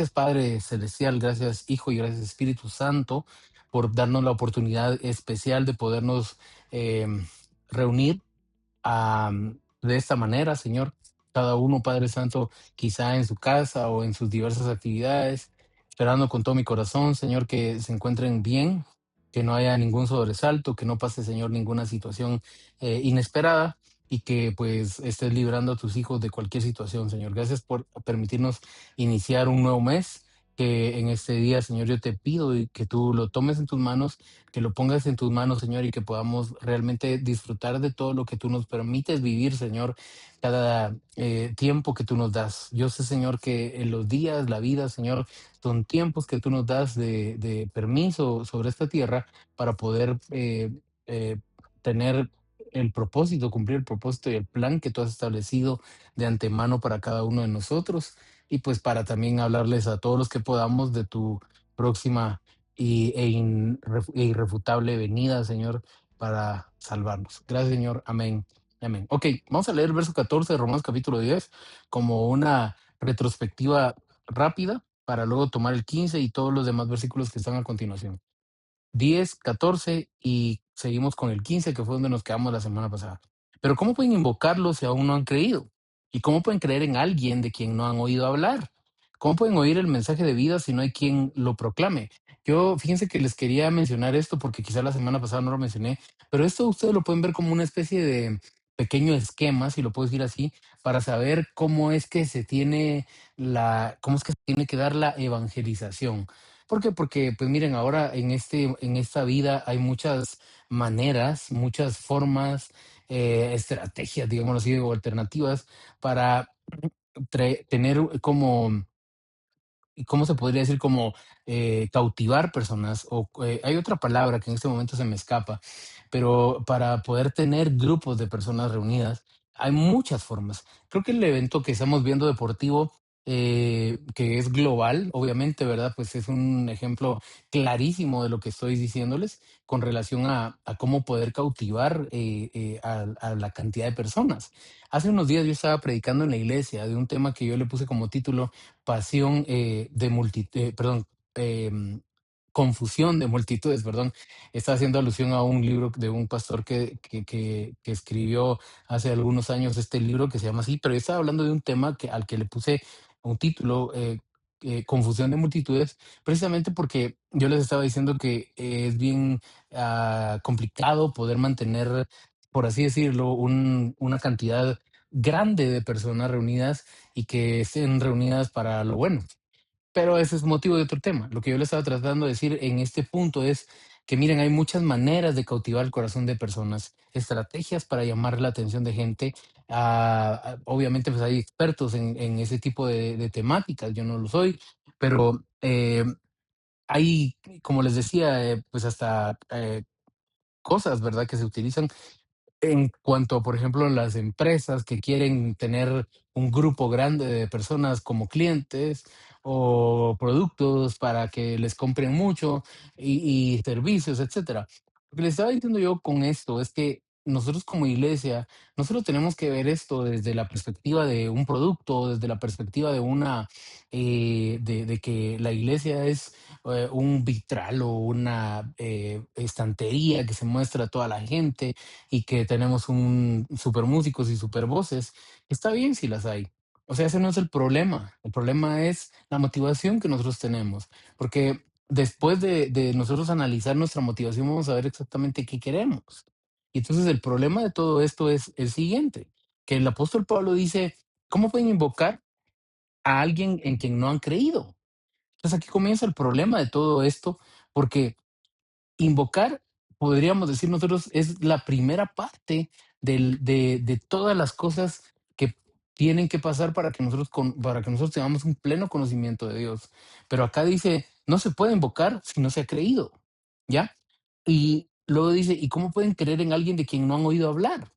Gracias, Padre Celestial, gracias, Hijo, y gracias, Espíritu Santo, por darnos la oportunidad especial de podernos reunir de esta manera, Señor. Cada uno, Padre Santo, quizá en su casa o en sus diversas actividades, esperando con todo mi corazón, Señor, que se encuentren bien, que no haya ningún sobresalto, que no pase, Señor, ninguna situación inesperada y que pues estés librando a tus hijos de cualquier situación, Señor. Gracias por permitirnos iniciar un nuevo mes. Que en este día, Señor, yo te pido y que tú lo tomes en tus manos, que lo pongas en tus manos, Señor, y que podamos realmente disfrutar de todo lo que tú nos permites vivir, Señor, cada tiempo que tú nos das. Yo sé, Señor, que en los días, la vida, Señor, son tiempos que tú nos das de permiso sobre esta tierra para poder eh, tener el propósito, cumplir el propósito y el plan que tú has establecido de antemano para cada uno de nosotros y pues para también hablarles a todos los que podamos de tu próxima e irrefutable venida, Señor, para salvarnos. Gracias, Señor. Amén. Amén. Ok, vamos a leer el verso 14 de Romanos capítulo 10 como una retrospectiva rápida para luego tomar el 15 y todos los demás versículos que están a continuación. 10, 14 y seguimos con el 15, que fue donde nos quedamos la semana pasada. Pero ¿cómo pueden invocarlo si aún no han creído? ¿Y cómo pueden creer en alguien de quien no han oído hablar? ¿Cómo pueden oír el mensaje de vida si no hay quien lo proclame? Yo, fíjense que les quería mencionar esto porque quizá la semana pasada no lo mencioné, pero esto ustedes lo pueden ver como una especie de pequeño esquema, si lo puedo decir así, para saber cómo es que se tiene cómo es que se tiene que dar la evangelización. ¿Por qué? Porque, pues miren, ahora en esta vida hay muchas maneras, muchas formas, estrategias, digamos así, o alternativas para tener como y cómo se podría decir como cautivar personas o hay otra palabra que en este momento se me escapa, pero para poder tener grupos de personas reunidas hay muchas formas. Creo que el evento que estamos viendo deportivo, que es global, obviamente, ¿verdad? Pues es un ejemplo clarísimo de lo que estoy diciéndoles con relación a cómo poder cautivar a la cantidad de personas. Hace unos días yo estaba predicando en la iglesia de un tema que yo le puse como título pasión perdón, em, confusión de multitudes, perdón. Está haciendo alusión a un libro de un pastor que escribió hace algunos años este libro que se llama así, pero yo estaba hablando de un tema al que le puse un título, confusión de multitudes, precisamente porque yo les estaba diciendo que es bien complicado poder mantener, por así decirlo, una cantidad grande de personas reunidas y que estén reunidas para lo bueno. Pero ese es motivo de otro tema. Lo que yo le estaba tratando de decir en este punto es que miren, hay muchas maneras de cautivar el corazón de personas, estrategias para llamar la atención de gente. Obviamente, pues hay expertos en ese tipo de temáticas, yo no lo soy, pero hay, como les decía, pues hasta cosas, ¿verdad?, que se utilizan en cuanto a, por ejemplo, las empresas que quieren tener un grupo grande de personas como clientes o productos para que les compren mucho y servicios, etcétera. Lo que les estaba diciendo yo con esto es que nosotros como iglesia, no solo tenemos que ver esto desde la perspectiva de un producto, desde la perspectiva de de que la iglesia es un vitral o una estantería que se muestra a toda la gente y que tenemos un super músicos y super voces, está bien si las hay. O sea, ese no es el problema. El problema es la motivación que nosotros tenemos, porque después de nosotros analizar nuestra motivación, vamos a ver exactamente qué queremos. Y entonces el problema de todo esto es el siguiente, que el apóstol Pablo dice, ¿cómo pueden invocar a alguien en quien no han creído? Entonces aquí comienza el problema de todo esto, porque invocar, podríamos decir nosotros, es la primera parte de todas las cosas que tienen que pasar para que para que nosotros tengamos un pleno conocimiento de Dios. Pero acá dice, no se puede invocar si no se ha creído, ¿ya? Y luego dice, ¿y cómo pueden creer en alguien de quien no han oído hablar?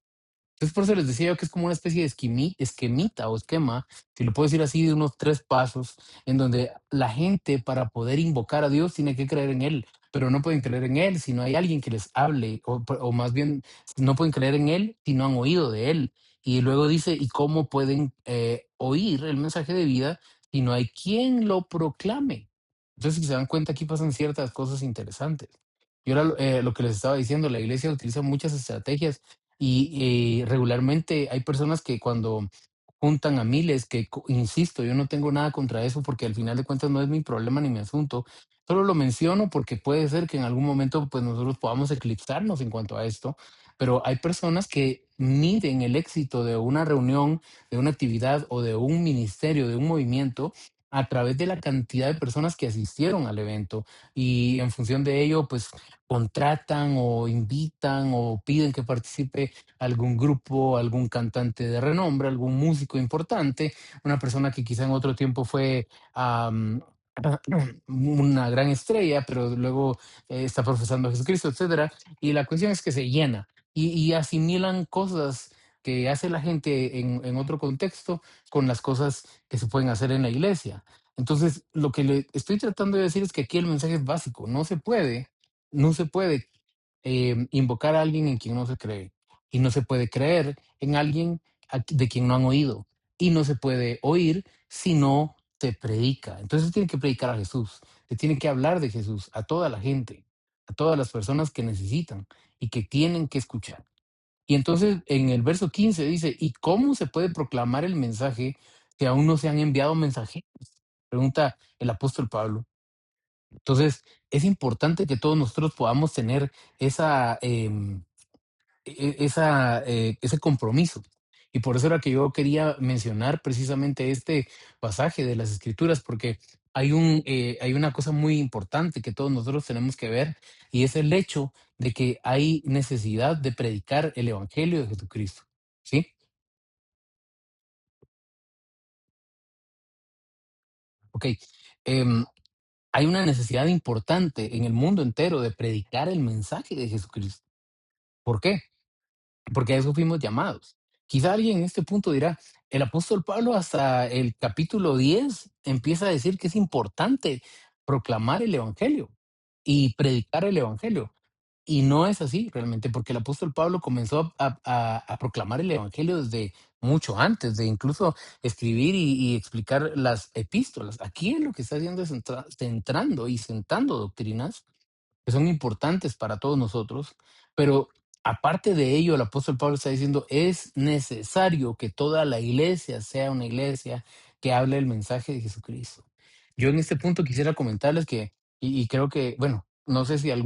Entonces, por eso les decía yo que es como una especie de esquemita o esquema, si lo puedo decir así, de unos 3 pasos, en donde la gente para poder invocar a Dios tiene que creer en Él, pero no pueden creer en Él si no hay alguien que les hable, o más bien, no pueden creer en Él si no han oído de Él. Y luego dice, ¿y cómo pueden oír el mensaje de vida y no hay quien lo proclame. Entonces, si se dan cuenta, aquí pasan ciertas cosas interesantes. Y ahora lo que les estaba diciendo, la iglesia utiliza muchas estrategias y regularmente hay personas que cuando juntan a miles, que insisto, yo no tengo nada contra eso porque al final de cuentas no es mi problema ni mi asunto. Solo lo menciono porque puede ser que en algún momento pues nosotros podamos eclipsarnos en cuanto a esto, pero hay personas que miden el éxito de una reunión, de una actividad o de un ministerio, de un movimiento, a través de la cantidad de personas que asistieron al evento y en función de ello, pues contratan o invitan o piden que participe algún grupo, algún cantante de renombre, algún músico importante, una persona que quizá en otro tiempo fue una gran estrella, pero luego está profesando a Jesucristo, etcétera. Y la cuestión es que se llena y asimilan cosas que hace la gente en otro contexto con las cosas que se pueden hacer en la iglesia. Entonces, lo que le estoy tratando de decir es que aquí el mensaje es básico. No se puede invocar a alguien en quien no se cree. Y no se puede creer en alguien de quien no han oído. Y no se puede oír si no se predica. Entonces tiene que predicar a Jesús. Se tiene que hablar de Jesús a toda la gente, a todas las personas que necesitan y que tienen que escuchar. Y entonces en el verso 15 dice, ¿y cómo se puede proclamar el mensaje que aún no se han enviado mensajeros? Pregunta el apóstol Pablo. Entonces es importante que todos nosotros podamos tener esa, ese compromiso. Y por eso era que yo quería mencionar precisamente este pasaje de las Escrituras, porque hay una cosa muy importante que todos nosotros tenemos que ver, y es el hecho de que hay necesidad de predicar el Evangelio de Jesucristo. ¿Sí? Ok. Em, Hay una necesidad importante en el mundo entero de predicar el mensaje de Jesucristo. ¿Por qué? Porque a eso fuimos llamados. Quizá alguien en este punto dirá, el apóstol Pablo hasta el capítulo 10 empieza a decir que es importante proclamar el Evangelio y predicar el Evangelio. Y no es así realmente, porque el apóstol Pablo comenzó a proclamar el Evangelio desde mucho antes de incluso escribir y explicar las epístolas. Aquí es lo que está haciendo es centrando y sentando doctrinas que son importantes para todos nosotros, pero aparte de ello, el apóstol Pablo está diciendo, es necesario que toda la iglesia sea una iglesia que hable el mensaje de Jesucristo. Yo en este punto quisiera comentarles que, y creo que, bueno, no sé si en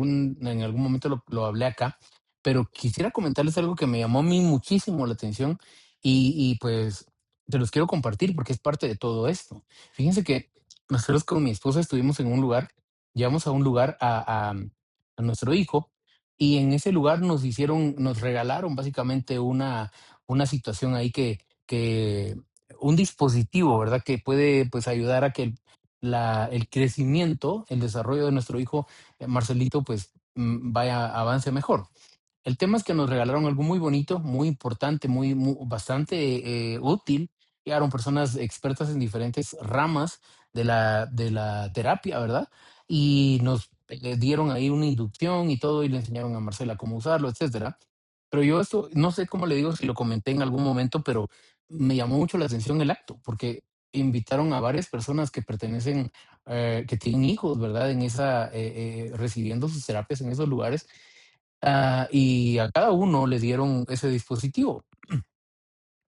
algún momento lo hablé acá, pero quisiera comentarles algo que me llamó a mí muchísimo la atención pues te los quiero compartir porque es parte de todo esto. Fíjense que nosotros con mi esposa estuvimos en un lugar, llegamos a un lugar a nuestro hijo y en ese lugar nos regalaron básicamente una situación ahí que un dispositivo, ¿verdad? Que puede pues ayudar a que el crecimiento, el desarrollo de nuestro hijo Marcelito, pues avance mejor. El tema es que nos regalaron algo muy bonito, muy importante, bastante útil. Llegaron personas expertas en diferentes ramas de la terapia, ¿verdad? Y nos dieron ahí una inducción y todo, y le enseñaron a Marcela cómo usarlo, etcétera. Pero yo esto, no sé cómo le digo, si lo comenté en algún momento, pero me llamó mucho la atención el acto, porque invitaron a varias personas que pertenecen, que tienen hijos, ¿verdad? Recibiendo sus terapias en esos lugares, y a cada uno le dieron ese dispositivo,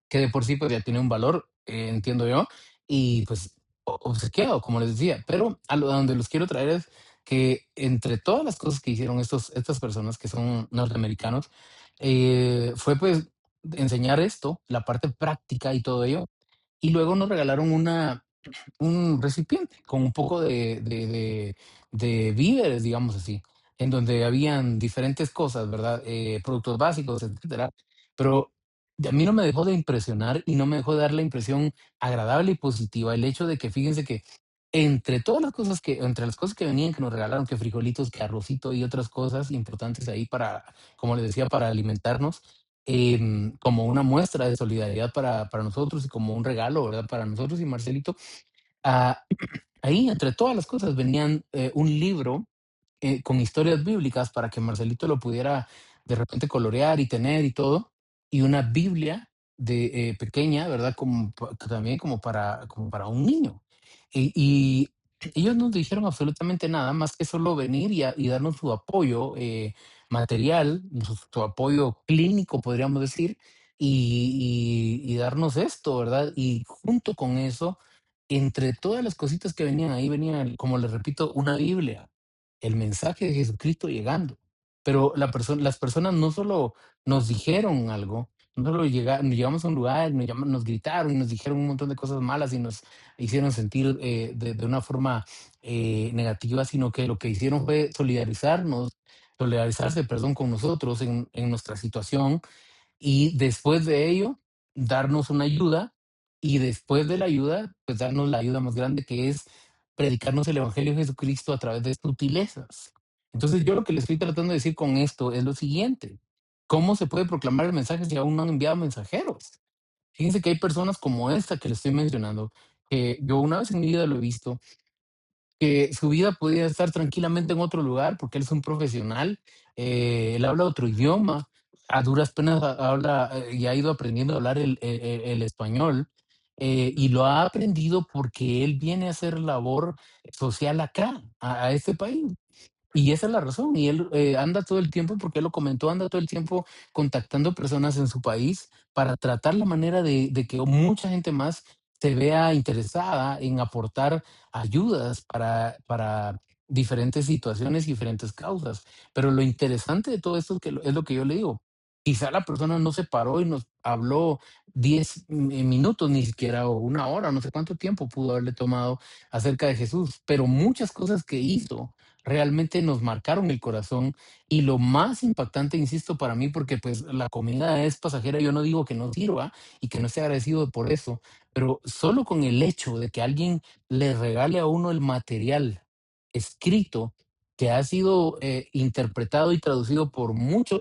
que de por sí pues ya tiene un valor, entiendo yo, y pues obsequiado, como les decía. Pero a donde los quiero traer es que entre todas las cosas que hicieron estas personas que son norteamericanos, fue pues enseñar esto, la parte práctica y todo ello. Y luego nos regalaron un recipiente con un poco de víveres, digamos así, en donde habían diferentes cosas, ¿verdad? Productos básicos, etcétera. Pero a mí no me dejó de impresionar y no me dejó de dar la impresión agradable y positiva el hecho de que fíjense que entre las cosas que venían, que nos regalaron, que frijolitos, que arrocito y otras cosas importantes ahí para, como les decía, para alimentarnos, como una muestra de solidaridad para nosotros y como un regalo, ¿verdad? Para nosotros y Marcelito. Ah, Ahí, entre todas las cosas, venían un libro con historias bíblicas para que Marcelito lo pudiera de repente colorear y tener y todo, y una Biblia pequeña, ¿verdad? También como para un niño. Y ellos no dijeron absolutamente nada más que solo venir y darnos su apoyo material, su apoyo clínico, podríamos decir, y darnos esto, ¿verdad? Y junto con eso, entre todas las cositas que venían ahí, venía, como les repito, una Biblia, el mensaje de Jesucristo llegando. Pero las personas no solo nos dijeron algo, no solo llegamos a un lugar, nos gritaron y nos dijeron un montón de cosas malas y nos hicieron sentir de una forma negativa, sino que lo que hicieron fue solidarizarse, perdón, con nosotros en nuestra situación y después de ello darnos una ayuda y después de la ayuda, pues darnos la ayuda más grande que es predicarnos el Evangelio de Jesucristo a través de sutilezas. Entonces yo lo que le estoy tratando de decir con esto es lo siguiente. ¿Cómo se puede proclamar el mensaje si aún no han enviado mensajeros? Fíjense que hay personas como esta que le estoy mencionando, que yo una vez en mi vida lo he visto, que su vida podía estar tranquilamente en otro lugar porque él es un profesional, él habla otro idioma, a duras penas habla y ha ido aprendiendo a hablar el español, y lo ha aprendido porque él viene a hacer labor social acá, a este país. Y esa es la razón. Y él anda todo el tiempo, porque él lo comentó, anda todo el tiempo contactando personas en su país para tratar la manera de que mucha gente más se vea interesada en aportar ayudas para diferentes situaciones y diferentes causas. Pero lo interesante de todo esto es, es lo que yo le digo. Quizá la persona no se paró y nos habló 10 minutos, ni siquiera, o una hora, no sé cuánto tiempo pudo haberle tomado acerca de Jesús, pero muchas cosas que hizo realmente nos marcaron el corazón y lo más impactante, insisto, para mí, porque pues la comida es pasajera, yo no digo que no sirva y que no esté agradecido por eso, pero solo con el hecho de que alguien le regale a uno el material escrito que ha sido interpretado y traducido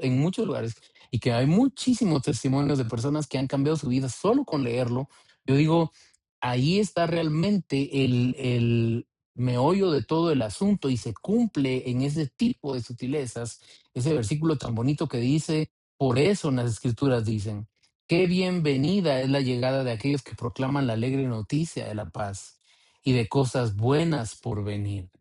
en muchos lugares y que hay muchísimos testimonios de personas que han cambiado su vida solo con leerlo, yo digo, ahí está realmente el meollo de todo el asunto y se cumple en ese tipo de sutilezas, ese versículo tan bonito que dice, por eso en las escrituras dicen, qué bienvenida es la llegada de aquellos que proclaman la alegre noticia de la paz y de cosas buenas por venir.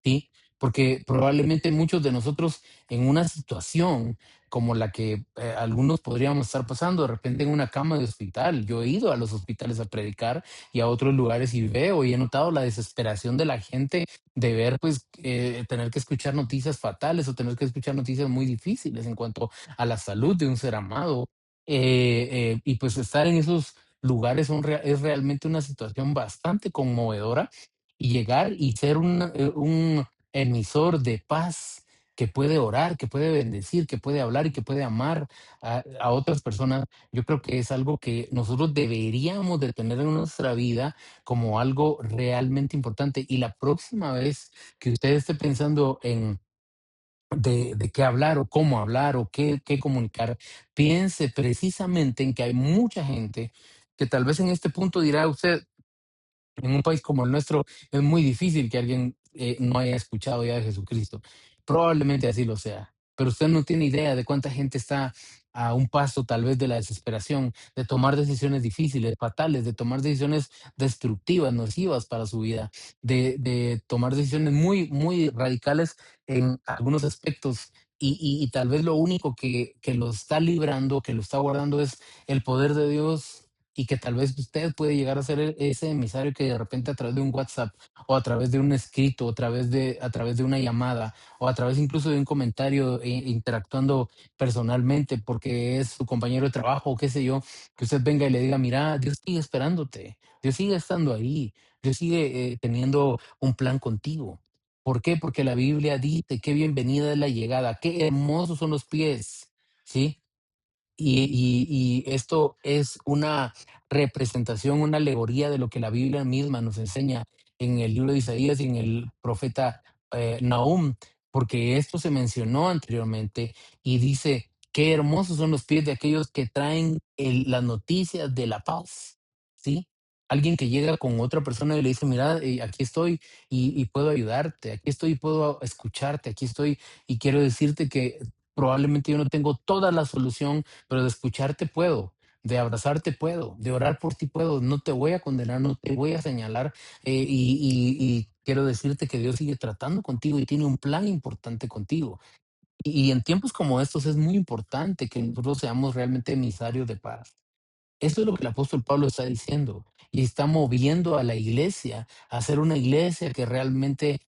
¿Sí? Porque probablemente muchos de nosotros en una situación como la que algunos podríamos estar pasando, de repente en una cama de hospital. Yo he ido a los hospitales a predicar y a otros lugares y veo y he notado la desesperación de la gente de ver, pues, tener que escuchar noticias fatales o tener que escuchar noticias muy difíciles en cuanto a la salud de un ser amado. Y pues estar en esos lugares es realmente una situación bastante conmovedora y llegar y ser un emisor de paz que puede orar, que puede bendecir, que puede hablar y que puede amar a otras personas, yo creo que es algo que nosotros deberíamos de tener en nuestra vida como algo realmente importante. Y la próxima vez que usted esté pensando en de qué hablar o qué comunicar, piense precisamente en que hay mucha gente que tal vez en este punto dirá usted, en un país como el nuestro es muy difícil que alguien no haya escuchado ya de Jesucristo. Probablemente así lo sea, pero usted no tiene idea de cuánta gente está a un paso tal vez de la desesperación, de tomar decisiones difíciles, fatales, de tomar decisiones destructivas, nocivas para su vida, de tomar decisiones muy, muy radicales en algunos aspectos. Y tal vez lo único que lo está librando, que lo está guardando es el poder de Dios y que tal vez usted puede llegar a ser ese emisario que de repente a través de un WhatsApp o a través de un escrito, o a través de una llamada o a través incluso de un comentario interactuando personalmente porque es su compañero de trabajo o qué sé yo, que usted venga y le diga, mira, Dios sigue esperándote, Dios sigue estando ahí, Dios sigue teniendo un plan contigo. ¿Por qué? Porque la Biblia dice, qué bienvenida es la llegada, qué hermosos son los pies, ¿sí? Y esto es una representación, una alegoría de lo que la Biblia misma nos enseña en el libro de Isaías y en el profeta Nahum, porque esto se mencionó anteriormente y dice, qué hermosos son los pies de aquellos que traen las noticias de la paz, ¿sí? Alguien que llega con otra persona y le dice, mira, aquí estoy y puedo ayudarte, aquí estoy y puedo escucharte, aquí estoy y quiero decirte que probablemente yo no tengo toda la solución pero de escucharte puedo, de abrazarte puedo, de orar por ti puedo, no te voy a condenar, no te voy a señalar, y quiero decirte que Dios sigue tratando contigo y tiene un plan importante contigo. Y en tiempos como estos es muy importante que nosotros seamos realmente emisarios de paz. Eso es lo que el apóstol Pablo está diciendo y está moviendo a la iglesia a ser una iglesia que realmente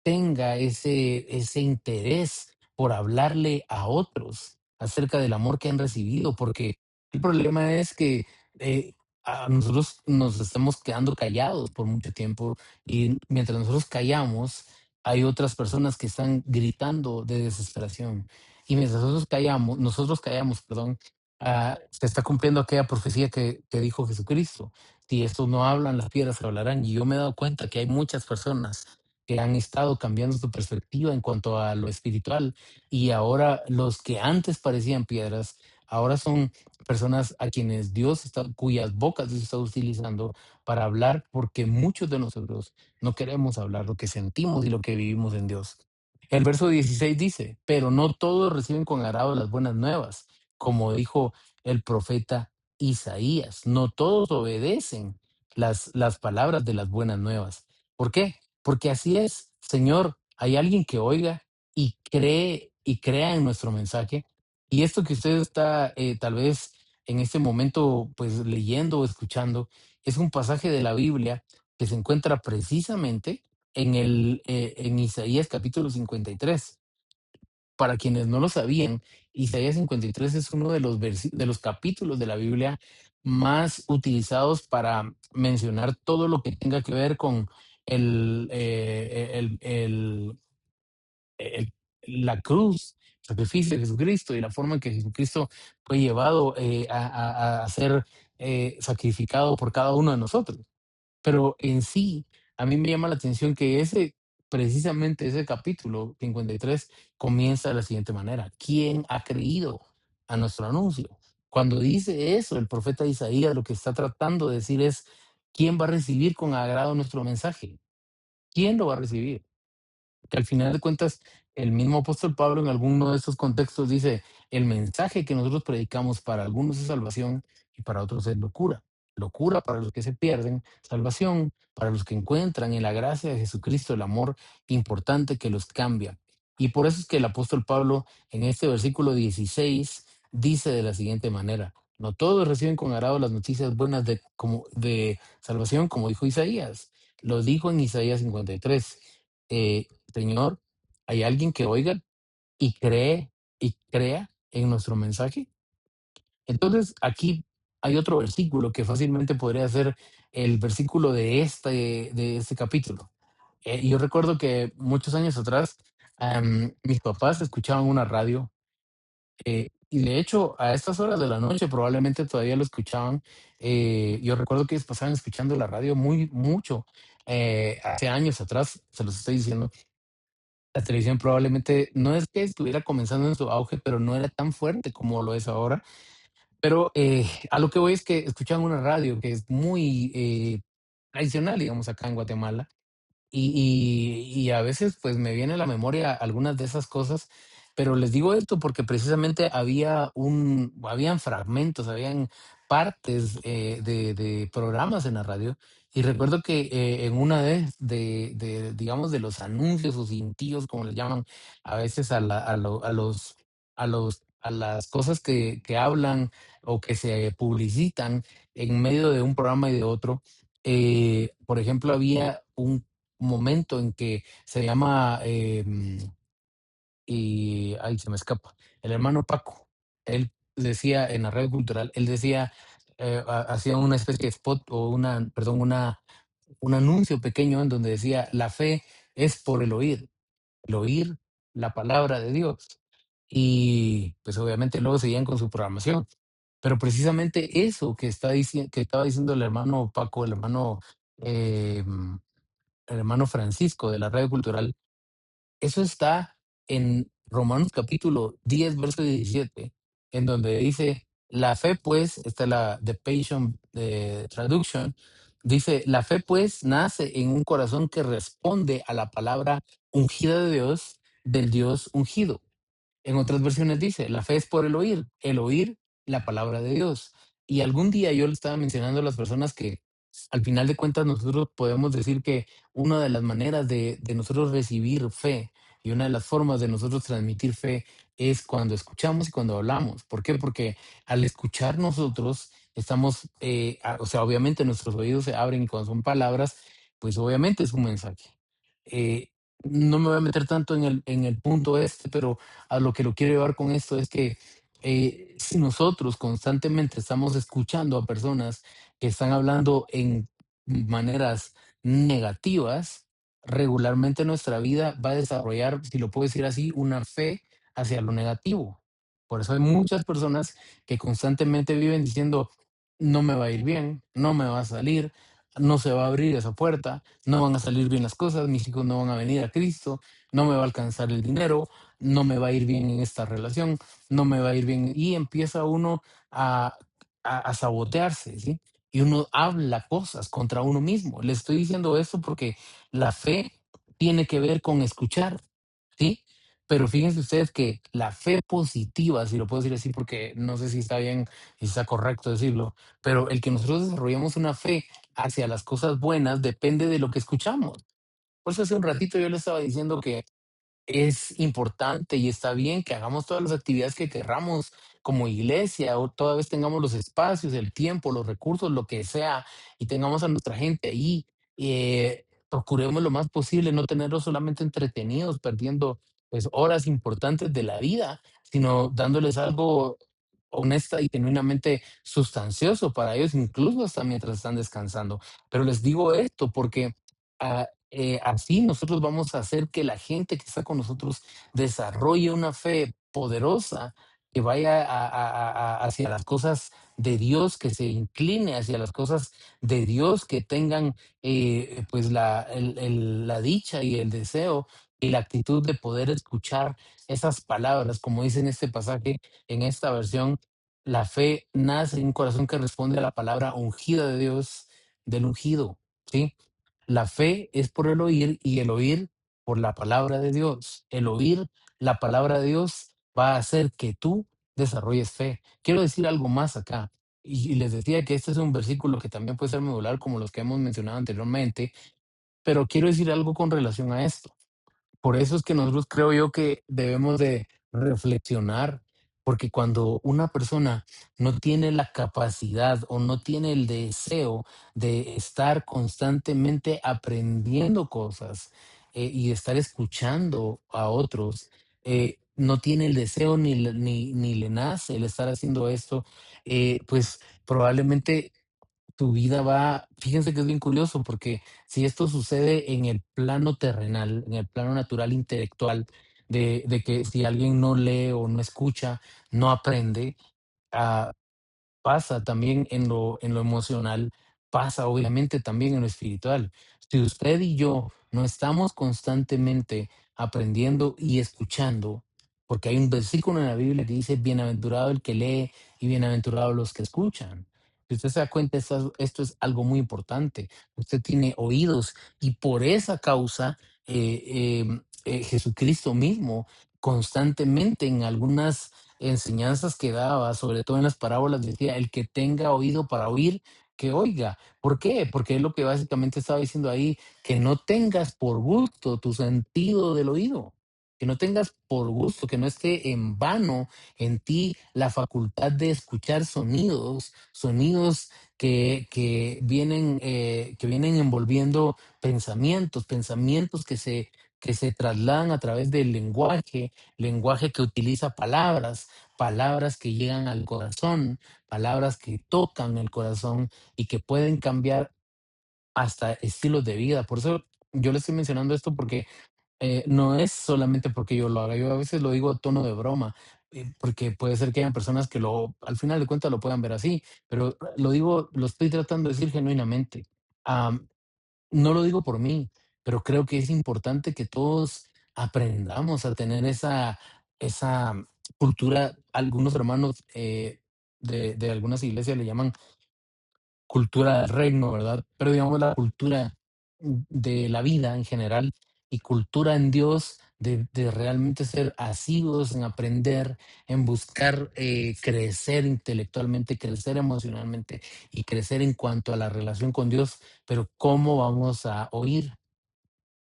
tenga ese interés por hablarle a otros acerca del amor que han recibido, porque el problema es que eh, a nosotros nos estamos quedando callados por mucho tiempo y mientras nosotros callamos, hay otras personas que están gritando de desesperación. Y mientras nosotros callamos, perdón, se está cumpliendo aquella profecía que dijo Jesucristo. Si estos no hablan, las piedras hablarán. Y yo me he dado cuenta que hay muchas personas que han estado cambiando su perspectiva en cuanto a lo espiritual y ahora los que antes parecían piedras, ahora son personas a quienes cuyas bocas Dios está utilizando para hablar porque muchos de nosotros no queremos hablar lo que sentimos y lo que vivimos en Dios. El verso 16 dice, pero no todos reciben con agrado las buenas nuevas, como dijo el profeta Isaías. No todos obedecen las palabras de las buenas nuevas. ¿Por qué? Porque así es, Señor, hay alguien que oiga y crea en nuestro mensaje. Y esto que usted está tal vez en este momento pues leyendo o escuchando es un pasaje de la Biblia que se encuentra precisamente en Isaías capítulo 53. Para quienes no lo sabían, Isaías 53 es uno de de los capítulos de la Biblia más utilizados para mencionar todo lo que tenga que ver con el, el- la cruz, el sacrificio de Jesucristo y la forma en que Jesucristo fue llevado a ser sacrificado por cada uno de nosotros. Pero en sí, a mí me llama la atención que precisamente ese capítulo 53 comienza de la siguiente manera. ¿Quién ha creído a nuestro anuncio? Cuando dice eso, el profeta Isaías lo que está tratando de decir es, ¿quién va a recibir con agrado nuestro mensaje? ¿Quién lo va a recibir? Que al final de cuentas, el mismo apóstol Pablo en alguno de estos contextos dice, el mensaje que nosotros predicamos para algunos es salvación y para otros es locura. Locura para los que se pierden, salvación para los que encuentran en la gracia de Jesucristo el amor importante que los cambia. Y por eso es que el apóstol Pablo en este versículo 16 dice de la siguiente manera, no todos reciben con agrado las noticias buenas de salvación, como dijo Isaías. Lo dijo en Isaías 53. Señor, ¿hay alguien que oiga y crea en nuestro mensaje? Entonces, aquí hay otro versículo que fácilmente podría ser el versículo de este capítulo. Yo recuerdo que muchos años atrás, mis papás escuchaban una radio, y de hecho, a estas horas de la noche probablemente todavía lo escuchaban. Yo recuerdo que ellos pasaban escuchando la radio mucho. Hace años atrás, se los estoy diciendo, la televisión probablemente no es que estuviera comenzando en su auge, pero no era tan fuerte como lo es ahora. Pero a lo que voy es que escuchaban una radio que es muy tradicional, digamos, acá en Guatemala. Y a veces, pues, me viene a la memoria algunas de esas cosas, pero les digo esto porque precisamente habían fragmentos, habían partes, de programas en la radio, y recuerdo que, en una digamos, de los anuncios o cintillos, como les llaman a veces a las cosas que hablan o que se publicitan en medio de un programa y de otro, por ejemplo, había un momento en que se llama, y ay, se me escapa, el hermano Paco. Él decía en la red cultural, él decía, hacía una especie de spot o perdón, un anuncio pequeño en donde decía, la fe es por el oír la palabra de Dios. Y pues obviamente luego seguían con su programación. Pero precisamente eso que estaba diciendo el hermano Paco, em, el hermano Francisco de la red cultural, eso está en Romanos capítulo 10 verso 17, en donde dice, la fe pues, esta es la The Passion Traduction, dice, la fe pues nace en un corazón que responde a la palabra ungida de Dios, del Dios ungido. En otras versiones dice, la fe es por el oír la palabra de Dios. Y algún día yo le estaba mencionando a las personas que al final de cuentas nosotros podemos decir que una de las maneras de nosotros recibir fe y una de las formas de nosotros transmitir fe es cuando escuchamos y cuando hablamos. ¿Por qué? Porque al escuchar nosotros estamos, o sea, obviamente nuestros oídos se abren y cuando son palabras, pues obviamente es un mensaje. Eh, no me voy a meter tanto en el punto este, pero a lo que lo quiero llevar con esto es que si nosotros constantemente estamos escuchando a personas que están hablando en maneras negativas, regularmente nuestra vida va a desarrollar, si lo puedo decir así, una fe hacia lo negativo. Por eso hay muchas personas que constantemente viven diciendo, no me va a ir bien, no me va a salir, no se va a abrir esa puerta, no van a salir bien las cosas, mis hijos no van a venir a Cristo, no me va a alcanzar el dinero, no me va a ir bien en esta relación, no me va a ir bien. Y empieza uno a, a sabotearse, ¿sí? Y uno habla cosas contra uno mismo. Le estoy diciendo esto porque la fe tiene que ver con escuchar, ¿sí? Pero fíjense ustedes que la fe positiva, si lo puedo decir así, porque no sé si está bien, si está correcto decirlo, pero el que nosotros desarrollemos una fe hacia las cosas buenas depende de lo que escuchamos. Por eso hace un ratito yo le estaba diciendo que es importante y está bien que hagamos todas las actividades que querramos como iglesia o toda vez tengamos los espacios, el tiempo, los recursos, lo que sea, y tengamos a nuestra gente ahí. Procuremos lo más posible no tenerlos solamente entretenidos, perdiendo pues horas importantes de la vida, sino dándoles algo honesta y genuinamente sustancioso para ellos, incluso hasta mientras están descansando. Pero les digo esto porque así nosotros vamos a hacer que la gente que está con nosotros desarrolle una fe poderosa que vaya hacia las cosas de Dios, que se incline hacia las cosas de Dios, que tengan pues la dicha y el deseo y la actitud de poder escuchar esas palabras, como dice en este pasaje, en esta versión, la fe nace en un corazón que responde a la palabra ungida de Dios, del ungido, ¿sí? La fe es por el oír y el oír por la palabra de Dios. El oír la palabra de Dios va a hacer que tú desarrolles fe. Quiero decir algo más acá. Y les decía que este es un versículo que también puede ser modular como los que hemos mencionado anteriormente, pero quiero decir algo con relación a esto. Por eso es que nosotros creo yo que debemos de reflexionar, porque cuando una persona no tiene la capacidad o no tiene el deseo de estar constantemente aprendiendo cosas y de estar escuchando a otros, no tiene el deseo ni le nace el estar haciendo esto, pues probablemente tu vida va, fíjense que es bien curioso, porque si esto sucede en el plano terrenal, en el plano natural intelectual, de que si alguien no lee o no escucha, no aprende, ah, pasa también en lo emocional, pasa obviamente también en lo espiritual. Si usted y yo no estamos constantemente aprendiendo y escuchando, porque hay un versículo en la Biblia que dice, bienaventurado el que lee y bienaventurados los que escuchan. Si usted se da cuenta, esto es algo muy importante. Usted tiene oídos y por esa causa Jesucristo mismo constantemente en algunas enseñanzas que daba, sobre todo en las parábolas, decía, el que tenga oído para oír, que oiga. ¿Por qué? Porque es lo que básicamente estaba diciendo ahí, que no tengas por gusto tu sentido del oído, que no tengas por gusto, que no esté en vano en ti la facultad de escuchar sonidos, sonidos que vienen envolviendo pensamientos, pensamientos que se trasladan a través del lenguaje, lenguaje que utiliza palabras, palabras que llegan al corazón, palabras que tocan el corazón y que pueden cambiar hasta estilos de vida. Por eso yo le estoy mencionando esto porque no es solamente porque yo lo haga, yo a veces lo digo a tono de broma, porque puede ser que hayan personas que al final de cuentas lo puedan ver así, pero lo digo, lo estoy tratando de decir genuinamente. No lo digo por mí, pero creo que es importante que todos aprendamos a tener esa cultura. Algunos hermanos de algunas iglesias le llaman cultura del reino, ¿verdad? Pero digamos la cultura de la vida en general y cultura en Dios de realmente ser asiduos en aprender, en buscar crecer intelectualmente, crecer emocionalmente y crecer en cuanto a la relación con Dios, pero ¿cómo vamos a oír?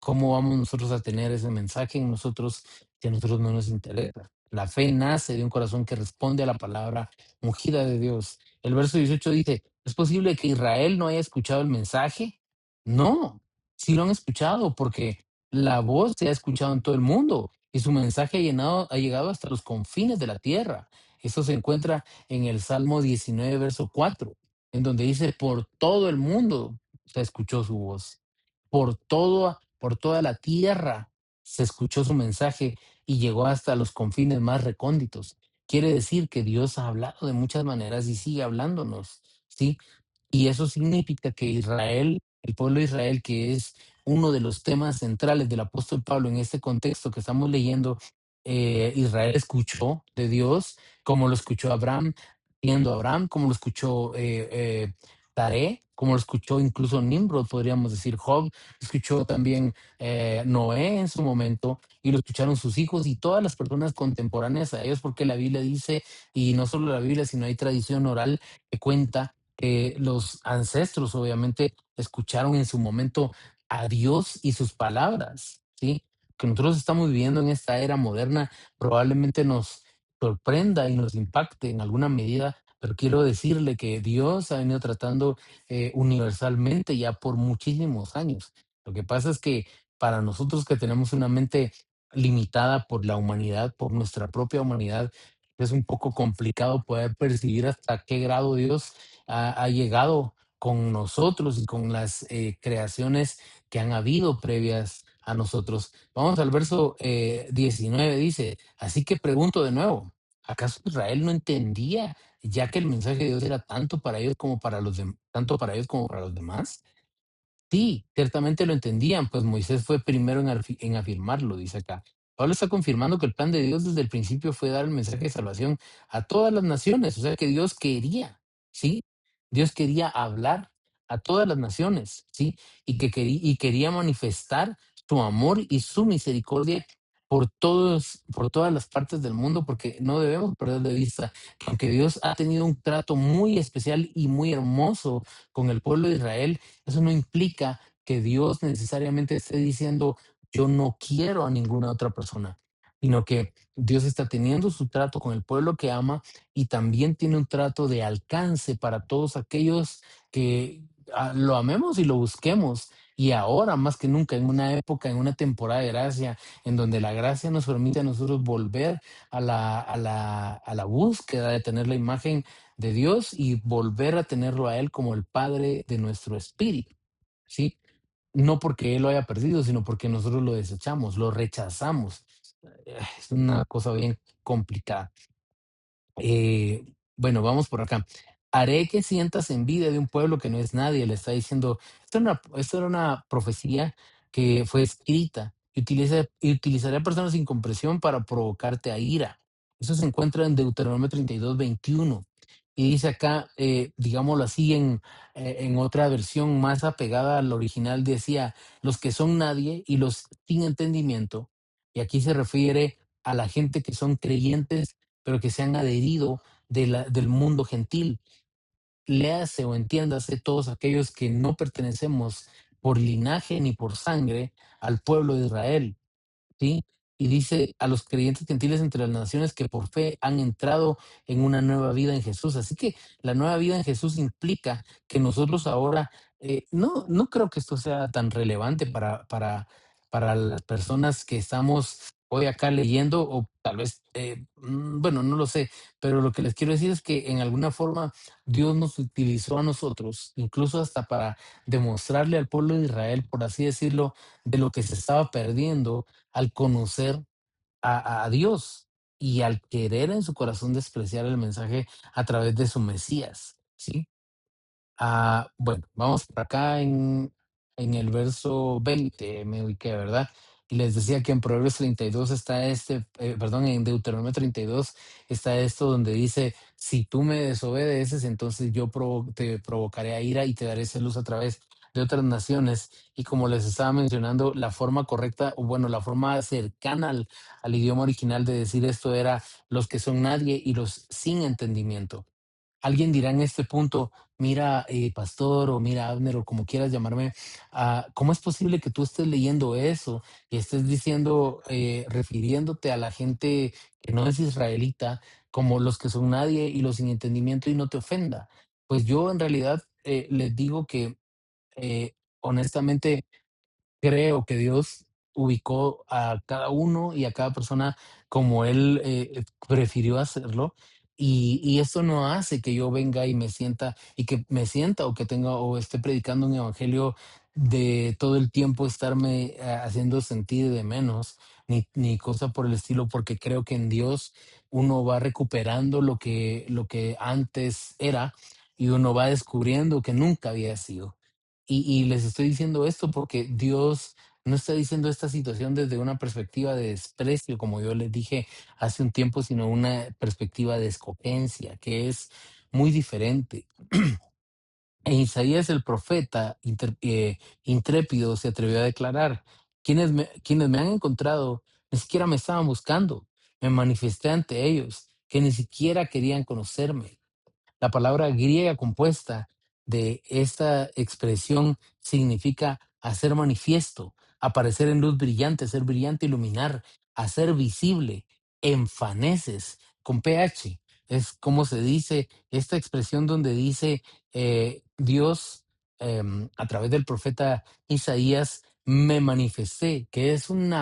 ¿Cómo vamos nosotros a tener ese mensaje en nosotros si a nosotros no nos interesa? La fe nace de un corazón que responde a la palabra ungida de Dios. El verso 18 dice, ¿es posible que Israel no haya escuchado el mensaje? No, sí lo han escuchado porque la voz se ha escuchado en todo el mundo y su mensaje ha llegado hasta los confines de la tierra. Eso se encuentra en el Salmo 19, verso 4, en donde dice, por todo el mundo se escuchó su voz, por toda la tierra se escuchó su mensaje y llegó hasta los confines más recónditos. Quiere decir que Dios ha hablado de muchas maneras y sigue hablándonos, ¿sí? Y eso significa que Israel, el pueblo de Israel, que es uno de los temas centrales del apóstol Pablo en este contexto que estamos leyendo, Israel escuchó de Dios como lo escuchó Abraham, siendo Abraham, como lo escuchó Taré, como lo escuchó incluso Nimrod, podríamos decir, Job, escuchó también Noé en su momento y lo escucharon sus hijos y todas las personas contemporáneas a ellos, porque la Biblia dice, y no solo la Biblia, sino hay tradición oral que cuenta que los ancestros obviamente escucharon en su momento a Dios y sus palabras, ¿sí? Que nosotros estamos viviendo en esta era moderna probablemente nos sorprenda y nos impacte en alguna medida, pero quiero decirle que Dios ha venido tratando universalmente ya por muchísimos años. Lo que pasa es que para nosotros que tenemos una mente limitada por la humanidad, por nuestra propia humanidad, es un poco complicado poder percibir hasta qué grado Dios ha llegado con nosotros y con las creaciones que han habido previas a nosotros. Vamos al verso 19, dice, así que pregunto de nuevo, ¿acaso Israel no entendía ya que el mensaje de Dios era tanto para ellos como para tanto para ellos como para los demás? Sí, ciertamente lo entendían, pues Moisés fue primero en afirmarlo, dice acá. Pablo está confirmando que el plan de Dios desde el principio fue dar el mensaje de salvación a todas las naciones, o sea que Dios quería, ¿sí? Dios quería hablar a todas las naciones, ¿sí? Y quería manifestar su amor y su misericordia por todas las partes del mundo, porque no debemos perder de vista que aunque Dios ha tenido un trato muy especial y muy hermoso con el pueblo de Israel, eso no implica que Dios necesariamente esté diciendo, yo no quiero a ninguna otra persona, sino que Dios está teniendo su trato con el pueblo que ama y también tiene un trato de alcance para todos aquellos que lo amemos y lo busquemos. Y ahora, más que nunca, en una época, en una temporada de gracia, en donde la gracia nos permite a nosotros volver a la búsqueda de tener la imagen de Dios y volver a tenerlo a Él como el Padre de nuestro espíritu, ¿sí? No porque Él lo haya perdido, sino porque nosotros lo desechamos, lo rechazamos. Es una cosa bien complicada. Eh, bueno, vamos por acá. Haré que sientas envidia de un pueblo que no es nadie, le está diciendo. Esto era una profecía que fue escrita y utilizaré a personas sin comprensión para provocarte a ira. Eso se encuentra en Deuteronomio 32, 21. Y dice acá, digámoslo así, en otra versión más apegada al original, decía, los que son nadie y los sin entendimiento. Y aquí se refiere a la gente que son creyentes pero que se han adherido del mundo gentil. Léase o entiéndase todos aquellos que no pertenecemos por linaje ni por sangre al pueblo de Israel, ¿sí? Y dice a los creyentes gentiles entre las naciones que por fe han entrado en una nueva vida en Jesús. Así que la nueva vida en Jesús implica que nosotros ahora, no creo que esto sea tan relevante para las personas que estamos hoy acá leyendo, o tal vez, bueno, no lo sé, pero lo que les quiero decir es que en alguna forma Dios nos utilizó a nosotros, incluso hasta para demostrarle al pueblo de Israel, por así decirlo, de lo que se estaba perdiendo al conocer a Dios y al querer en su corazón despreciar el mensaje a través de su Mesías, ¿sí? Bueno, vamos por acá en el verso 20, me ubiqué, ¿verdad? Y les decía que en Proverbios 32 está perdón, en Deuteronomio 32 está esto donde dice, si tú me desobedeces, entonces te provocaré a ira y te daré celos a través de otras naciones y como les estaba mencionando, la forma correcta, o bueno, la forma cercana al idioma original de decir esto era los que son nadie y los sin entendimiento. Alguien dirá en este punto, mira, pastor, o mira, Abner, o como quieras llamarme, ¿cómo es posible que tú estés leyendo eso y estés diciendo, refiriéndote a la gente que no es israelita, como los que son nadie y los sin entendimiento y no te ofenda? Pues yo en realidad les digo que honestamente creo que Dios ubicó a cada uno y a cada persona como Él prefirió hacerlo. Y esto no hace que yo venga y me sienta y que me sienta o que tenga o esté predicando un evangelio de todo el tiempo estarme haciendo sentir de menos, ni cosa por el estilo, porque creo que en Dios uno va recuperando lo que antes era y uno va descubriendo que nunca había sido. Y les estoy diciendo esto porque Dios no está diciendo esta situación desde una perspectiva de desprecio, como yo les dije hace un tiempo, sino una perspectiva de escogencia, que es muy diferente. E Isaías el profeta intrépido se atrevió a declarar, quienes me han encontrado ni siquiera me estaban buscando, me manifesté ante ellos, que ni siquiera querían conocerme. La palabra griega compuesta de esta expresión significa hacer manifiesto, aparecer en luz brillante, ser brillante, iluminar, hacer visible, enfaneces, con PH. Es como se dice esta expresión donde dice Dios a través del profeta Isaías, me manifesté, que es un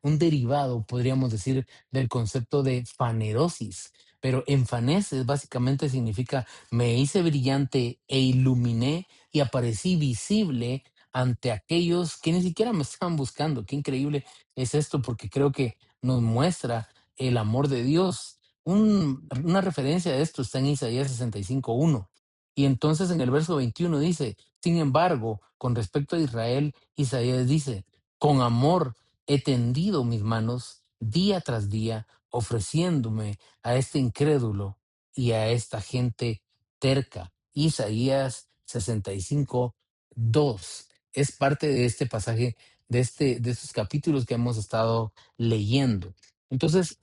derivado, podríamos decir, del concepto de fanerosis. Pero enfaneces básicamente significa me hice brillante e iluminé y aparecí visible ante aquellos que ni siquiera me estaban buscando. Qué increíble es esto, porque creo que nos muestra el amor de Dios. Una referencia de esto está en Isaías 65:1. Y entonces en el verso 21 dice, sin embargo, con respecto a Israel, Isaías dice, con amor he tendido mis manos día tras día, ofreciéndome a este incrédulo y a esta gente terca. Isaías 65:2 es parte de este pasaje, de estos capítulos que hemos estado leyendo. Entonces,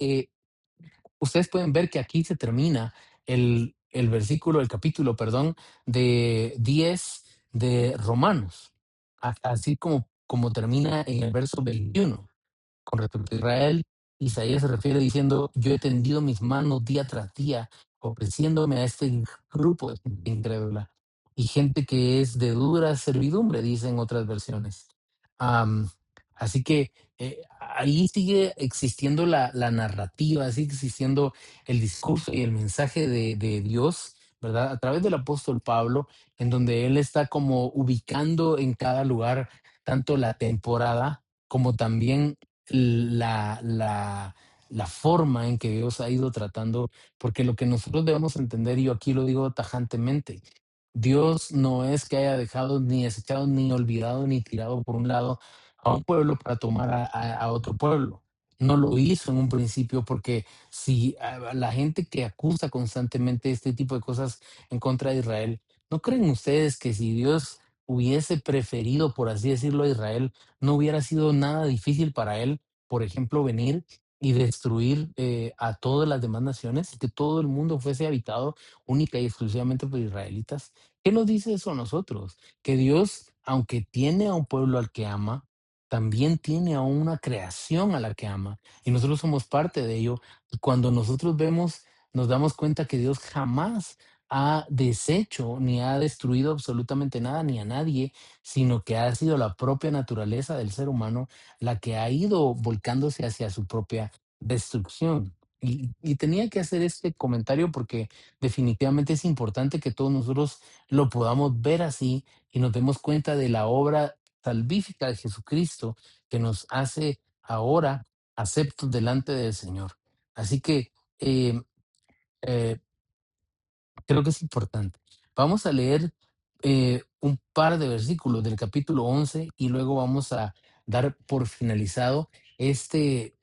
ustedes pueden ver que aquí se termina el versículo, el capítulo, perdón, de 10 de Romanos, así como termina en el verso 21. Con respecto a Israel, Isaías se refiere diciendo, yo he tendido mis manos día tras día, ofreciéndome a este grupo de gente incrédula y gente que es de dura servidumbre, dicen otras versiones. Am, Así que ahí sigue existiendo la narrativa, sigue existiendo el discurso y el mensaje de Dios, ¿verdad? A través del apóstol Pablo, en donde él está como ubicando en cada lugar tanto la temporada como también la, la, la forma en que Dios ha ido tratando, porque lo que nosotros debemos entender, y yo aquí lo digo tajantemente, Dios no es que haya dejado ni desechado, ni olvidado, ni tirado por un lado a un pueblo para tomar a otro pueblo. No lo hizo en un principio porque si la gente que acusa constantemente este tipo de cosas en contra de Israel, ¿no creen ustedes que si Dios hubiese preferido, por así decirlo, a Israel, no hubiera sido nada difícil para él, por ejemplo, venir y destruir a todas las demás naciones y que todo el mundo fuese habitado única y exclusivamente por israelitas? ¿Qué nos dice eso a nosotros? Que Dios, aunque tiene a un pueblo al que ama, también tiene a una creación a la que ama y nosotros somos parte de ello. Y cuando nosotros vemos, nos damos cuenta que Dios jamás ha deshecho ni ha destruido absolutamente nada ni a nadie, sino que ha sido la propia naturaleza del ser humano la que ha ido volcándose hacia su propia destrucción. Y tenía que hacer este comentario porque definitivamente es importante que todos nosotros lo podamos ver así y nos demos cuenta de la obra salvífica de Jesucristo que nos hace ahora aceptos delante del Señor. Así que eh, eh, creo que es importante. Vamos a leer un par de versículos del capítulo 11 y luego vamos a dar por finalizado este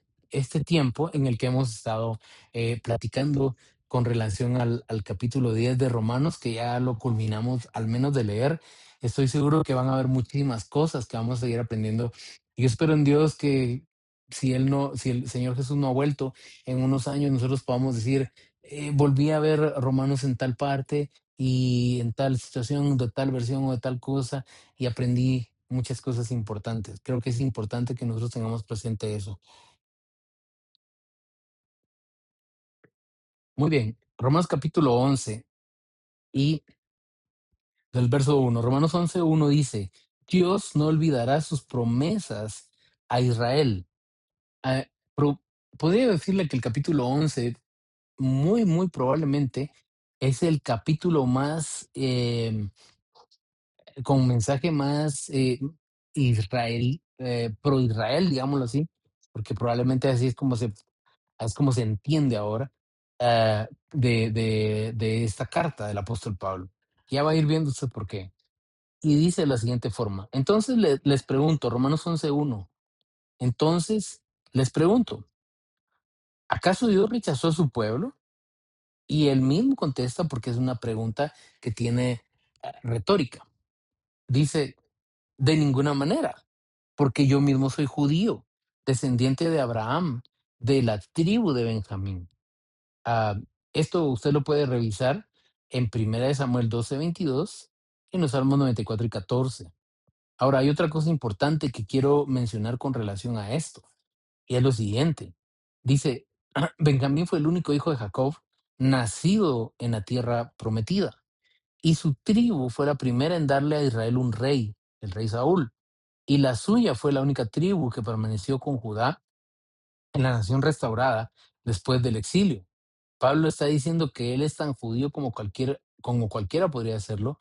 tiempo en el que hemos estado platicando con relación al capítulo 10 de Romanos, que ya lo culminamos al menos de leer. estoy seguro que van a haber muchísimas cosas que vamos a seguir aprendiendo. Y yo espero en Dios que si el Señor Jesús no ha vuelto en unos años, nosotros podamos decir, volví a ver Romanos en tal parte y en tal situación, de tal versión o de tal cosa, y aprendí muchas cosas importantes. Creo que es importante que nosotros tengamos presente eso. Muy bien, Romanos capítulo 11 y del verso 1. Romanos 11:1 dice, Dios no olvidará sus promesas a Israel. Ah, pro- Podría decirle que el capítulo 11 muy probablemente es el capítulo más, con mensaje más pro Israel, digámoslo así, porque probablemente así es como se entiende ahora, de esta carta del apóstol Pablo. Ya va a ir viendo usted por qué. Y dice de la siguiente forma, entonces les pregunto, Romanos 11:1, entonces les pregunto, ¿acaso Dios rechazó a su pueblo? Y él mismo contesta porque es una pregunta que tiene retórica. Dice, de ninguna manera, porque yo mismo soy judío, descendiente de Abraham, de la tribu de Benjamín. Ah, Esto usted lo puede revisar en 1 Samuel 12:22 y en los Salmos 94 y 14. Ahora, hay otra cosa importante que quiero mencionar con relación a esto, y es lo siguiente. Dice, Benjamín fue el único hijo de Jacob nacido en la tierra prometida, y su tribu fue la primera en darle a Israel un rey, el rey Saúl, y la suya fue la única tribu que permaneció con Judá en la nación restaurada después del exilio. Pablo está diciendo que él es tan judío como cualquiera podría serlo,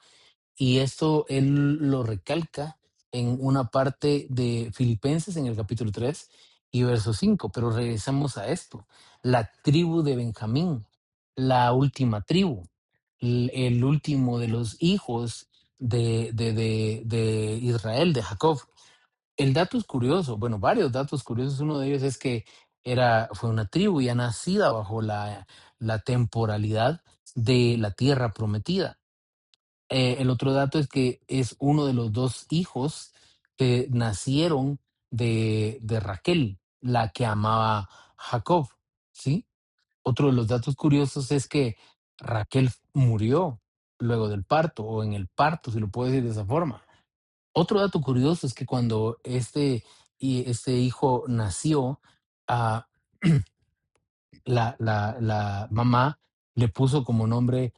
y esto él lo recalca en una parte de Filipenses en el capítulo 3 y verso 5. Pero regresamos a esto. La tribu de Benjamín, la última tribu, el último de los hijos de Israel, de Jacob. El dato es curioso, bueno, varios datos curiosos. Uno de ellos es que fue una tribu ya nacida bajo la temporalidad de la tierra prometida. El otro dato es que es uno de los dos hijos que nacieron de Raquel, la que amaba Jacob, ¿sí? Otro de los datos curiosos es que Raquel murió luego del parto, o en el parto, si lo puedo decir de esa forma. Otro dato curioso es que cuando este hijo nació, ah, la mamá le puso como nombre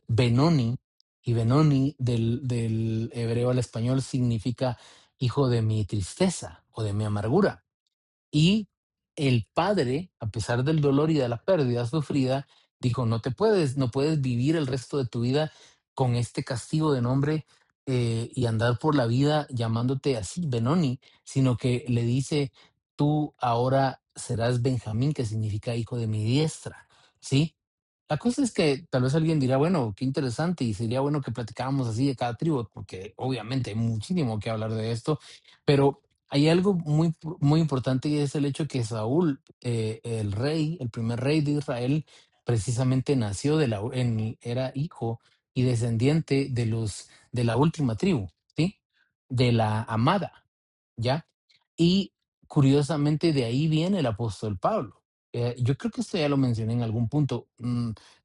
Benoni, y Benoni del hebreo al español significa hijo de mi tristeza o de mi amargura. Y el padre, a pesar del dolor y de la pérdida sufrida, dijo, no puedes vivir el resto de tu vida con este castigo de nombre, y andar por la vida llamándote así, Benoni, sino que le dice, tú ahora serás Benjamín, que significa hijo de mi diestra, ¿sí? La cosa es que tal vez alguien dirá, bueno, qué interesante, y sería bueno que platicáramos así de cada tribu, porque obviamente hay muchísimo que hablar de esto, pero hay algo muy importante, y es el hecho que Saúl, el rey, el primer rey de Israel, precisamente nació era hijo y descendiente de la última tribu, ¿sí? De la amada, ¿ya? Y curiosamente de ahí viene el apóstol Pablo. Yo creo que esto ya lo mencioné en algún punto.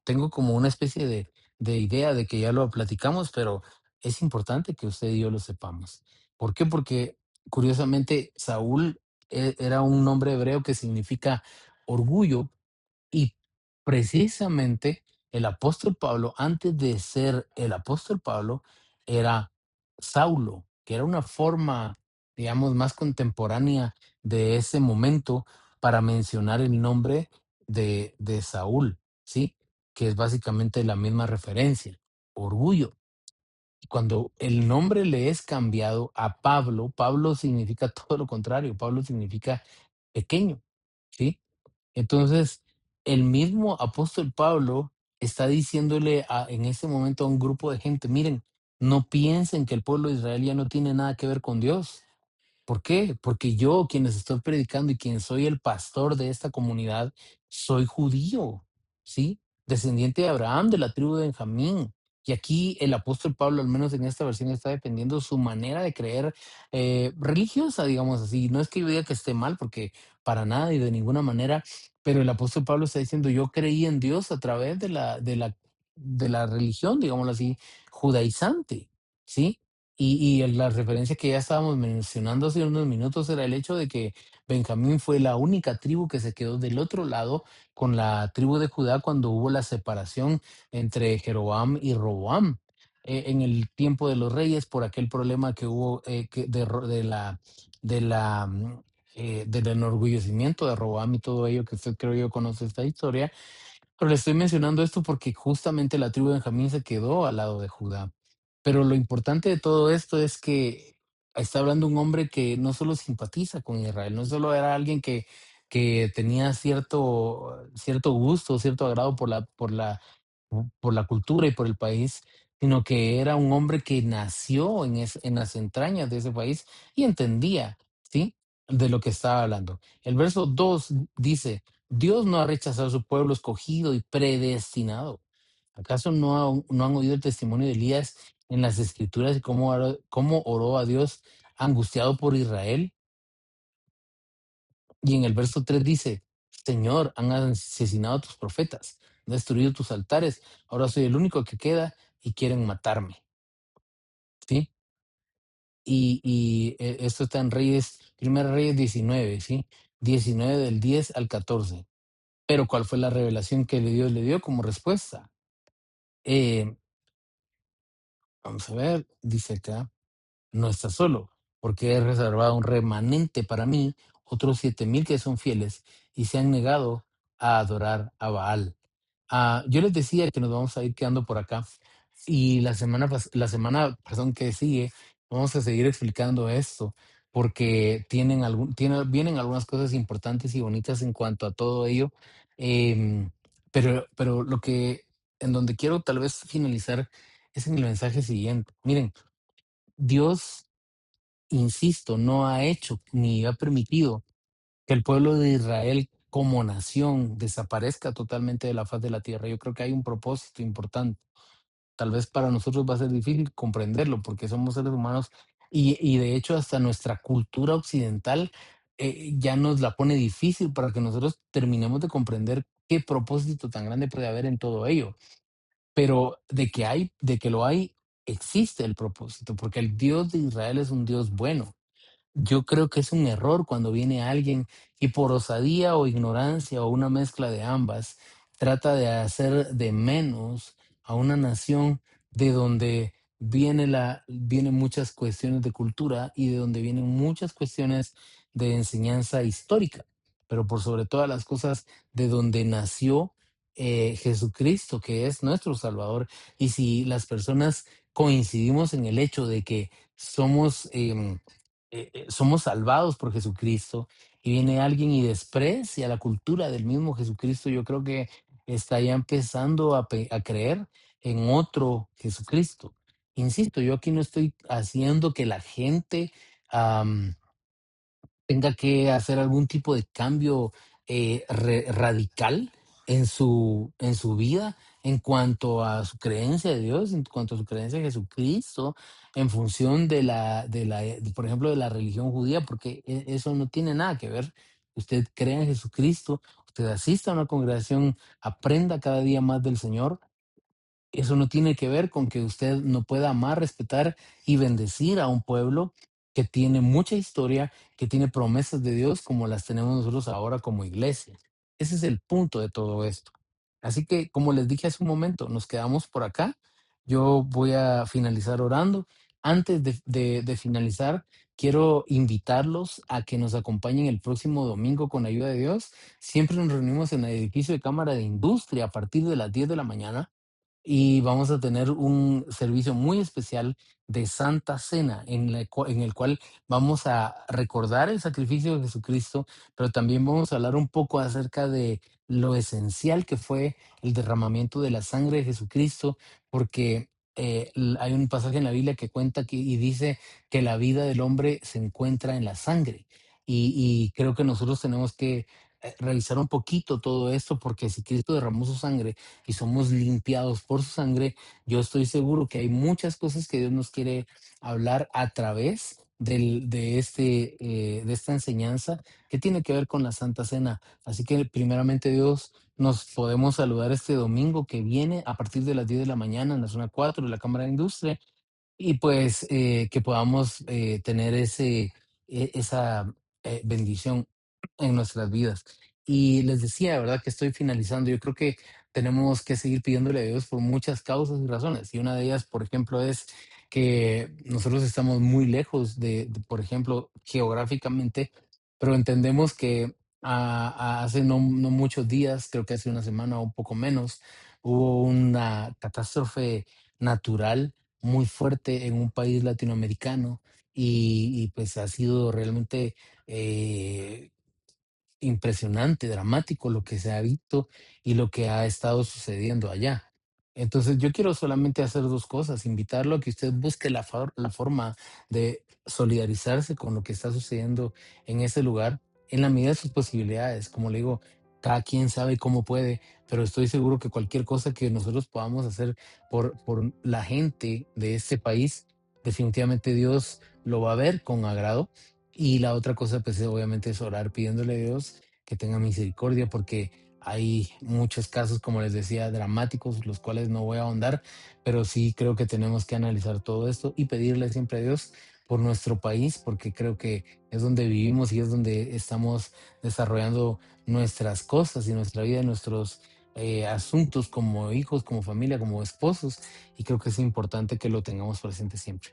Tengo como una especie de idea de que ya lo platicamos, pero es importante que usted y yo lo sepamos. ¿Por qué? Porque curiosamente Saúl era un nombre hebreo que significa orgullo, y precisamente el apóstol Pablo, antes de ser el apóstol Pablo, era Saulo, que era una forma, digamos, más contemporánea de ese momento para mencionar el nombre de Saúl, ¿sí? Que es básicamente la misma referencia, orgullo. Cuando el nombre le es cambiado a Pablo, Pablo significa todo lo contrario, Pablo significa pequeño, ¿sí? Entonces, el mismo apóstol Pablo está diciéndole en ese momento a un grupo de gente, miren, no piensen que el pueblo de Israel ya no tiene nada que ver con Dios. ¿Por qué? Porque yo, quien les estoy predicando y quien soy el pastor de esta comunidad, soy judío, ¿sí? Descendiente de Abraham, de la tribu de Benjamín. Y aquí el apóstol Pablo, al menos en esta versión, está defendiendo su manera de creer religiosa, digamos así. No es que yo diga que esté mal, porque para nada y de ninguna manera, pero el apóstol Pablo está diciendo, yo creí en Dios a través de la religión, digámoslo así, judaizante, ¿sí? Y la referencia que ya estábamos mencionando hace unos minutos era el hecho de que Benjamín fue la única tribu que se quedó del otro lado con la tribu de Judá cuando hubo la separación entre Jeroboam y Roboam. En el tiempo de los reyes, por aquel problema que hubo de la, del enorgullecimiento de Roboam y todo ello, que usted creo yo conoce esta historia, pero le estoy mencionando esto porque justamente la tribu de Benjamín se quedó al lado de Judá. Pero lo importante de todo esto es que está hablando un hombre que no solo simpatiza con Israel, no solo era alguien que tenía cierto gusto, cierto agrado por la cultura y por el país, sino que era un hombre que nació en las entrañas de ese país y entendía, ¿sí? De lo que estaba hablando. El verso 2 dice, Dios no ha rechazado a su pueblo escogido y predestinado. ¿Acaso no han oído el testimonio de Elías en las escrituras y cómo oró a Dios angustiado por Israel? Y en el verso 3 dice, Señor, han asesinado a tus profetas, han destruido tus altares, ahora soy el único que queda y quieren matarme. ¿Sí? Esto está en Primera Reyes 19, ¿sí? 19 del 10 al 14. Pero ¿cuál fue la revelación que Dios le dio como respuesta? Eh, Vamos a ver, dice acá. No está solo, porque he reservado un remanente para mí, otros 7,000 que son fieles y se han negado a adorar a Baal. Yo les decía que nos vamos a ir quedando por acá y perdón, que sigue, vamos a seguir explicando esto porque vienen algunas cosas importantes y bonitas en cuanto a todo ello. Pero en donde quiero tal vez finalizar es en el mensaje siguiente. Miren, Dios, insisto, no ha hecho ni ha permitido que el pueblo de Israel como nación desaparezca totalmente de la faz de la tierra. Yo creo que hay un propósito importante. Tal vez para nosotros va a ser difícil comprenderlo porque somos seres humanos y de hecho hasta nuestra cultura occidental ya nos la pone difícil para que nosotros terminemos de comprender qué propósito tan grande puede haber en todo ello. Pero de que lo hay, existe el propósito, porque el Dios de Israel es un Dios bueno. Yo creo que es un error cuando viene alguien y por osadía o ignorancia o una mezcla de ambas trata de hacer de menos a una nación de donde vienen muchas cuestiones de cultura y de donde vienen muchas cuestiones de enseñanza histórica, pero por sobre todas las cosas de donde nació Jesucristo, que es nuestro Salvador. Y si las personas coincidimos en el hecho de que somos salvados por Jesucristo y viene alguien y desprecia la cultura del mismo Jesucristo, yo creo que está ya empezando a creer en otro Jesucristo. Insisto, yo aquí no estoy haciendo que la gente tenga que hacer algún tipo de cambio radical en su vida en cuanto a su creencia de Dios, en cuanto a su creencia en Jesucristo, en función por ejemplo, de la religión judía, porque eso no tiene nada que ver. Usted crea en Jesucristo, usted asista a una congregación, aprenda cada día más del Señor. Eso no tiene que ver con que usted no pueda amar, respetar y bendecir a un pueblo que tiene mucha historia, que tiene promesas de Dios como las tenemos nosotros ahora como iglesia. Ese es el punto de todo esto. Así que, como les dije hace un momento, nos quedamos por acá. Yo voy a finalizar orando. Antes de finalizar, quiero invitarlos a que nos acompañen el próximo domingo con la ayuda de Dios. Siempre nos reunimos en el edificio de Cámara de Industria a partir de las 10 de la mañana y vamos a tener un servicio muy especial de Santa Cena en el cual vamos a recordar el sacrificio de Jesucristo, pero también vamos a hablar un poco acerca de lo esencial que fue el derramamiento de la sangre de Jesucristo, porque hay un pasaje en la Biblia que cuenta y dice que la vida del hombre se encuentra en la sangre. Y creo que nosotros tenemos que revisar un poquito todo esto, porque si Cristo derramó su sangre y somos limpiados por su sangre, yo estoy seguro que hay muchas cosas que Dios nos quiere hablar a través de esta enseñanza que tiene que ver con la Santa Cena. Así que primeramente Dios, nos podemos saludar este domingo que viene a partir de las 10 de la mañana en la zona 4 de la Cámara de Industria y pues que podamos tener esa bendición en nuestras vidas. Y les decía, ¿verdad? Que estoy finalizando. Yo creo que tenemos que seguir pidiéndole a Dios por muchas causas y razones. Y una de ellas, por ejemplo, es que nosotros estamos muy lejos por ejemplo, geográficamente, pero entendemos que hace no muchos días, creo que hace una semana o un poco menos, hubo una catástrofe natural muy fuerte en un país latinoamericano y pues ha sido realmente eh, impresionante, dramático lo que se ha visto y lo que ha estado sucediendo allá. Entonces, yo quiero solamente hacer 2 cosas, invitarlo a que usted busque la forma de solidarizarse con lo que está sucediendo en ese lugar, en la medida de sus posibilidades. Como le digo, cada quien sabe cómo puede, pero estoy seguro que cualquier cosa que nosotros podamos hacer por la gente de este país, definitivamente Dios lo va a ver con agrado. Y la otra cosa, pues, obviamente, es orar pidiéndole a Dios que tenga misericordia, porque hay muchos casos, como les decía, dramáticos, los cuales no voy a ahondar, pero sí creo que tenemos que analizar todo esto y pedirle siempre a Dios por nuestro país, porque creo que es donde vivimos y es donde estamos desarrollando nuestras cosas y nuestra vida, nuestros asuntos como hijos, como familia, como esposos, y creo que es importante que lo tengamos presente siempre.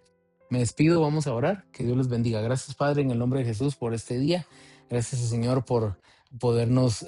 Me despido, vamos a orar. Que Dios les bendiga. Gracias, Padre, en el nombre de Jesús por este día. Gracias, Señor, por podernos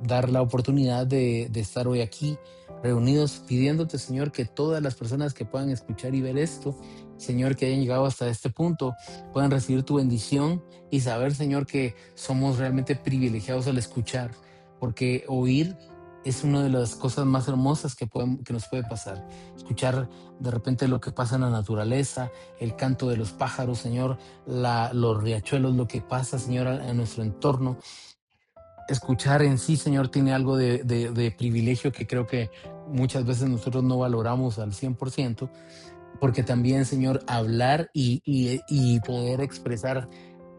dar la oportunidad de estar hoy aquí reunidos, pidiéndote, Señor, que todas las personas que puedan escuchar y ver esto, Señor, que hayan llegado hasta este punto, puedan recibir tu bendición y saber, Señor, que somos realmente privilegiados al escuchar, porque oír es una de las cosas más hermosas que nos puede pasar. Escuchar de repente lo que pasa en la naturaleza, el canto de los pájaros, Señor, los riachuelos, lo que pasa, Señor, en nuestro entorno. Escuchar en sí, Señor, tiene algo de privilegio que creo que muchas veces nosotros no valoramos al 100%, porque también, Señor, hablar y poder expresar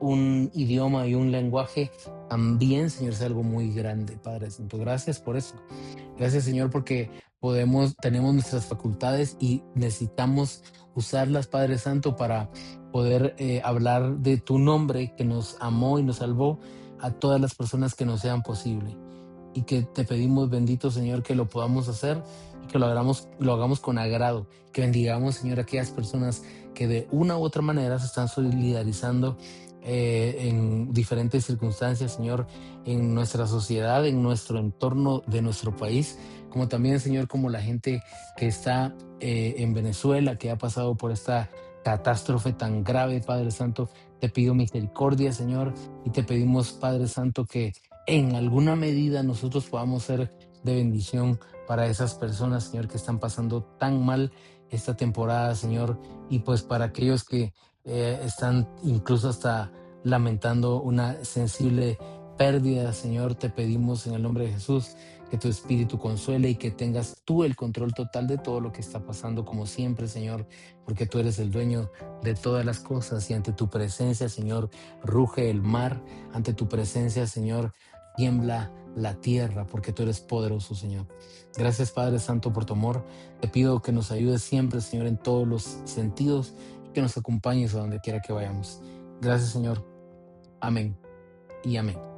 un idioma y un lenguaje también, Señor, es algo muy grande, Padre Santo. Gracias por eso. Gracias, Señor, porque tenemos nuestras facultades y necesitamos usarlas, Padre Santo, para poder hablar de tu nombre que nos amó y nos salvó a todas las personas que nos sean posible. Y que te pedimos, bendito Señor, que lo podamos hacer y que lo hagamos con agrado. Que bendigamos, Señor, a aquellas personas que de una u otra manera se están solidarizando en diferentes circunstancias, Señor, en nuestra sociedad, en nuestro entorno de nuestro país, como también, Señor, como la gente que está en Venezuela, que ha pasado por esta catástrofe tan grave, Padre Santo. Te pido misericordia, Señor, y te pedimos, Padre Santo, que en alguna medida nosotros podamos ser de bendición para esas personas, Señor, que están pasando tan mal esta temporada, Señor, y pues para aquellos que están incluso hasta lamentando una sensible pérdida, Señor, te pedimos en el nombre de Jesús que tu espíritu consuele y que tengas tú el control total de todo lo que está pasando, como siempre, Señor, porque tú eres el dueño de todas las cosas y ante tu presencia, Señor, ruge el mar, ante tu presencia, Señor, tiembla la tierra, porque tú eres poderoso, Señor. Gracias, Padre Santo, por tu amor. Te pido que nos ayudes siempre, Señor, en todos los sentidos y que nos acompañes a donde quiera que vayamos. Gracias, Señor. Amén y amén.